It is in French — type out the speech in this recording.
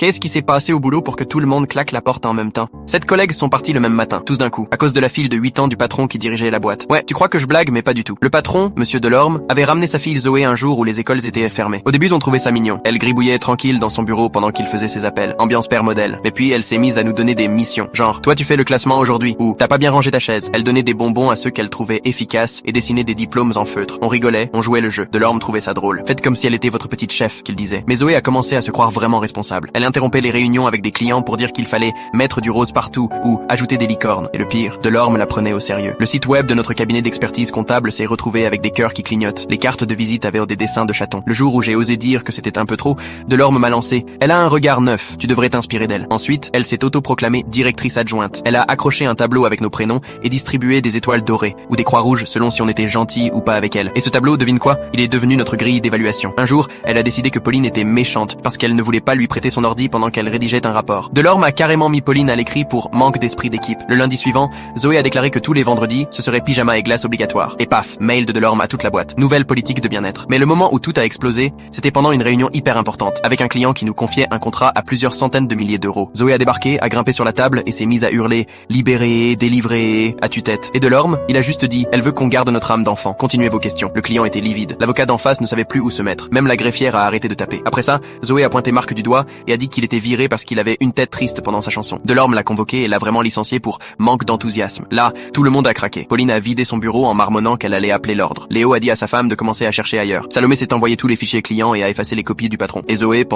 Qu'est-ce qui s'est passé au boulot pour que tout le monde claque la porte en même temps? 7 collègues sont partis le même matin, tous d'un coup, à cause de la fille de 8 ans du patron qui dirigeait la boîte. Ouais, tu crois que je blague, mais pas du tout. Le patron, monsieur Delorme, avait ramené sa fille Zoé un jour où les écoles étaient fermées. Au début, on trouvait ça mignon. Elle gribouillait tranquille dans son bureau pendant qu'il faisait ses appels. Ambiance père modèle. Mais puis, elle s'est mise à nous donner des missions. Genre, toi tu fais le classement aujourd'hui, ou t'as pas bien rangé ta chaise. Elle donnait des bonbons à ceux qu'elle trouvait efficaces et dessinait des diplômes en feutre. On rigolait, on jouait le jeu. Delorme trouvait ça drôle. Faites comme si elle était votre petite chef, qu'il disait. Mais Zoé a commencé à se croire vraiment responsable. Elle interrompait les réunions avec des clients pour dire qu'il fallait mettre du rose partout ou ajouter des licornes. Et le pire, Delorme la prenait au sérieux. Le site web de notre cabinet d'expertise comptable s'est retrouvé avec des cœurs qui clignotent. Les cartes de visite avaient des dessins de chatons. Le jour où j'ai osé dire que c'était un peu trop, Delorme m'a lancé. Elle a un regard neuf, tu devrais t'inspirer d'elle. Ensuite, elle s'est autoproclamée directrice adjointe. Elle a accroché un tableau avec nos prénoms et distribué des étoiles dorées ou des croix rouges selon si on était gentil ou pas avec elle. Et ce tableau, devine quoi? Il est devenu notre grille d'évaluation. Un jour, elle a décidé que Pauline était méchante parce qu'elle ne voulait pas lui prêter son ordi pendant qu'elle rédigeait un rapport. Delorme a carrément mis Pauline à l'écrit pour manque d'esprit d'équipe. Le lundi suivant, Zoé a déclaré que tous les vendredis, ce serait pyjama et glace obligatoire. Et paf, mail de Delorme à toute la boîte. Nouvelle politique de bien-être. Mais le moment où tout a explosé, c'était pendant une réunion hyper importante, avec un client qui nous confiait un contrat à plusieurs centaines de milliers d'euros. Zoé a débarqué, a grimpé sur la table et s'est mise à hurler « Libéré, délivré » à tue-tête. Et Delorme, il a juste dit « Elle veut qu'on garde notre âme d'enfant. Continuez vos questions. » Le client était livide. L'avocat d'en face ne savait plus où se mettre. Même la greffière a arrêté de taper. Après ça, Zoé a pointé Marc du doigt et a dit qu'il était viré parce qu'il avait une tête triste pendant sa chanson. Delorme l'a convoqué et l'a vraiment licencié pour manque d'enthousiasme. Là, tout le monde a craqué. Pauline a vidé son bureau en marmonnant qu'elle allait appeler l'ordre. Léo a dit à sa femme de commencer à chercher ailleurs. Salomé s'est envoyé tous les fichiers clients et a effacé les copies du patron. Et Zoé,